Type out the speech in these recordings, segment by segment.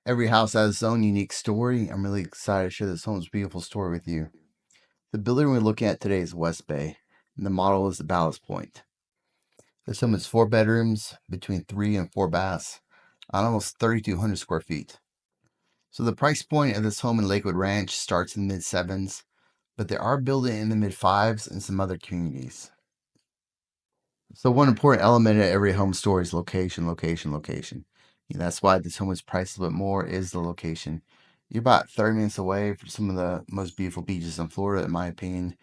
Every house has its own unique story. I'm really excited to share this home's beautiful story with you. The building we're looking at today is West Bay, and the model is the Ballast Point. This home is 4 bedrooms, between 3 and 4 baths, on almost 3,200 square feet. So the price point of this home in Lakewood Ranch starts in the mid sevens, but there are building in the mid fives in some other communities. So one important element of every home story is location, location, location. That's why this home is priced a little bit more is the location. You're about 30 minutes away from some of the most beautiful beaches in Florida, in my opinion.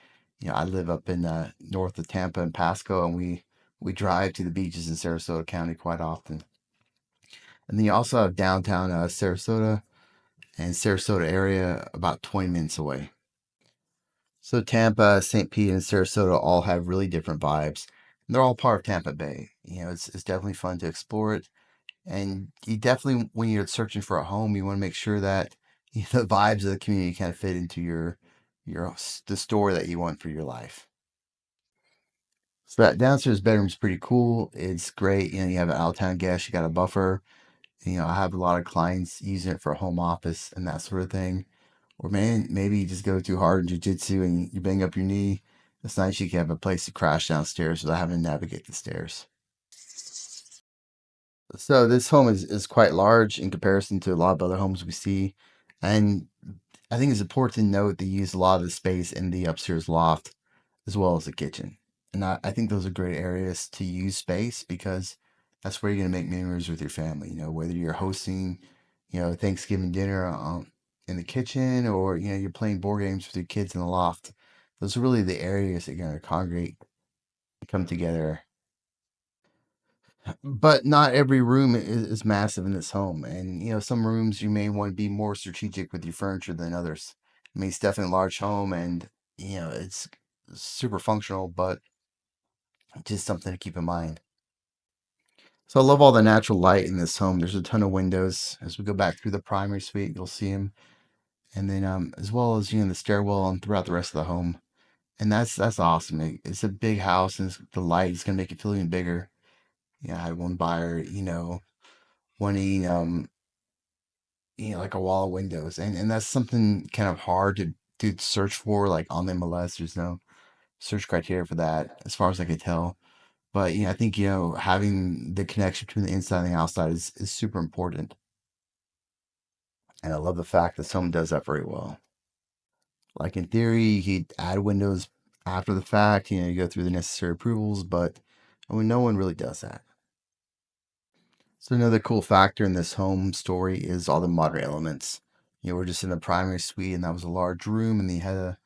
I live up in north of Tampa and Pasco, and we drive to the beaches in Sarasota County quite often. And then you also have downtown Sarasota and Sarasota area about 20 minutes away. So Tampa, St. Pete, and Sarasota all have really different vibes. And they're all part of Tampa Bay. It's definitely fun to explore it. And you definitely, when you're searching for a home, you want to make sure that the vibes of the community kind of fit into the story that you want for your life. So that downstairs bedroom is pretty cool. It's great. You have an out of town guest, you got a buffer. I have a lot of clients using it for a home office and that sort of thing. Or man, maybe you just go too hard in jujitsu and you bang up your knee. It's nice you can have a place to crash downstairs without having to navigate the stairs. So this home is quite large in comparison to a lot of other homes we see. And I think it's important to note they use a lot of the space in the upstairs loft as well as the kitchen. And I think those are great areas to use space because that's where you're going to make memories with your family. Whether you're hosting, Thanksgiving dinner in the kitchen or, you're playing board games with your kids in the loft. Those are really the areas that you're going to congregate and come together. But not every room is massive in this home. And, some rooms you may want to be more strategic with your furniture than others. I mean, it's definitely a large home and, it's super functional, but just something to keep in mind. So I love all the natural light in this home. There's a ton of windows. As we go back through the primary suite, you'll see them. And then, as well as, the stairwell and throughout the rest of the home. And that's awesome. It's a big house and the light is going to make it feel even bigger. I had one buyer, wanting, like a wall of windows. And that's something kind of hard to search for, like on the MLS. There's no search criteria for that, as far as I could tell. But I think having the connection between the inside and the outside is super important. And I love the fact that someone does that very well. Like in theory, you could add windows after the fact, you go through the necessary approvals, but I mean, no one really does that. So another cool factor in this home story is all the modern elements. We're just in the primary suite, and that was a large room, and they had a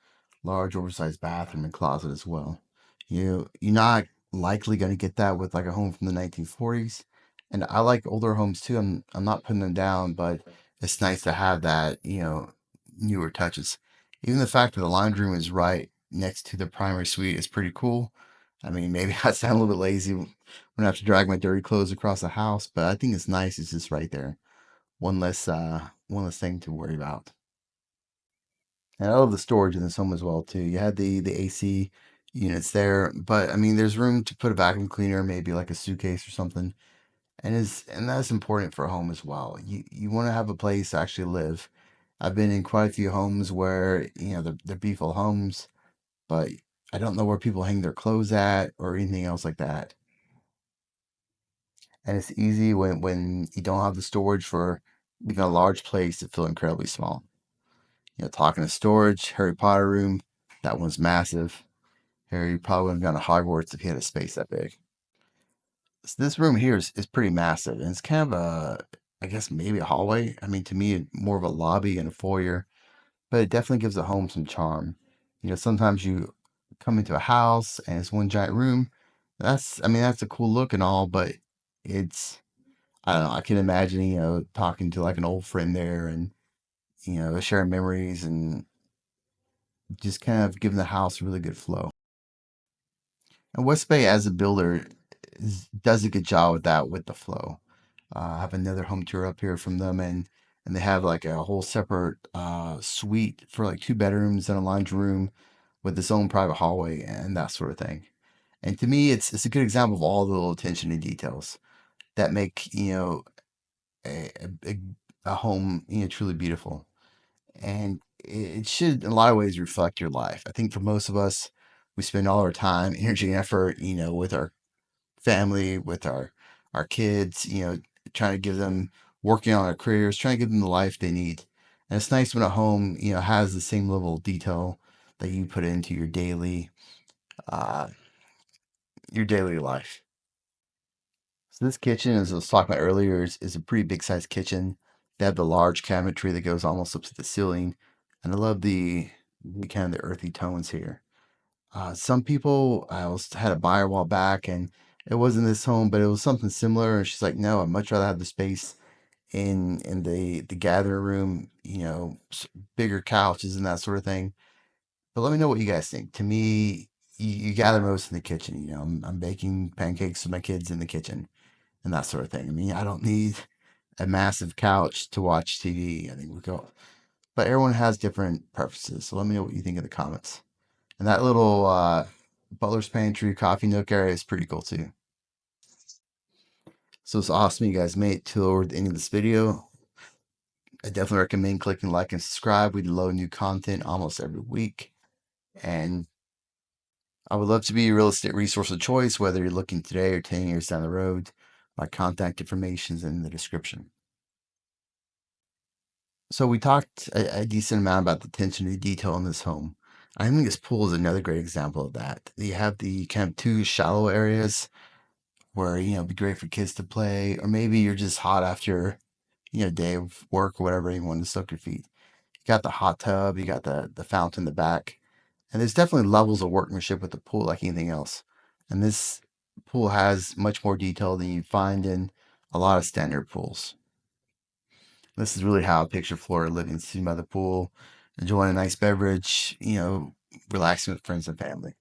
large, oversized bathroom and closet as well. You're not likely going to get that with like a home from the 1940s. And I like older homes too. I'm not putting them down, but it's nice to have that, newer touches. Even the fact that the laundry room is right next to the primary suite is pretty cool. I mean, maybe I sound a little bit lazy when I have to drag my dirty clothes across the house, but I think it's nice. It's just right there. One less thing to worry about. And I love the storage in this home as well too. You had the AC units there, but I mean, there's room to put a vacuum cleaner, maybe like a suitcase or something, and that's important for a home as well. You want to have a place to actually live. I've been in quite a few homes where they're beautiful homes, but I don't know where people hang their clothes at or anything else like that. And it's easy when you don't have the storage for even a large place to feel incredibly small. Talking to storage, Harry Potter room, that one's massive. Harry probably wouldn't have gone to Hogwarts if he had a space that big. So this room here is pretty massive, and it's kind of I guess maybe a hallway. I mean, to me, more of a lobby and a foyer, but it definitely gives the home some charm. Sometimes you come into a house and it's one giant room. I mean, that's a cool look and all, but it's, I don't know. I can imagine, talking to like an old friend there and, sharing memories and just kind of giving the house a really good flow. And West Bay as a builder does a good job with that with the flow. I have another home tour up here from them, and they have like a whole separate suite for like 2 bedrooms and a laundry room with its own private hallway and that sort of thing. And to me, it's a good example of all the little attention to details that make a a home, truly beautiful. And it should, in a lot of ways, reflect your life. I think for most of us, we spend all our time, energy, and effort, with our family, with our kids, trying to give them working on their careers, trying to give them the life they need. And it's nice when a home, has the same level of detail that you put into uh, your daily life. So this kitchen, as I was talking about earlier, is a pretty big sized kitchen. They have the large cabinetry that goes almost up to the ceiling, and I love the kind of the earthy tones here. Some people, I was had a buyer a while back, and it wasn't this home, but it was something similar. And she's like, "No, I'd much rather have the space in the gathering room, bigger couches and that sort of thing." But let me know what you guys think. To me, you gather most in the kitchen. I'm baking pancakes with my kids in the kitchen and that sort of thing. I mean, I don't need a massive couch to watch TV. I think we go, but everyone has different preferences. So let me know what you think in the comments. And that little Butler's Pantry coffee nook area is pretty cool too. So it's awesome you guys made it to the end of this video. I definitely recommend clicking like and subscribe. We load new content almost every week. And I would love to be your real estate resource of choice, whether you're looking today or 10 years down the road. My contact information is in the description. So we talked a decent amount about the attention to detail in this home. I think this pool is another great example of that. You have the kind of two shallow areas where, it'd be great for kids to play, or maybe you're just hot after, a day of work or whatever, you want to soak your feet. You got the hot tub, you got the fountain in the back, and there's definitely levels of workmanship with the pool like anything else. And this pool has much more detail than you find in a lot of standard pools. This is really how I picture Florida living, sitting by the pool, enjoying a nice beverage, relaxing with friends and family.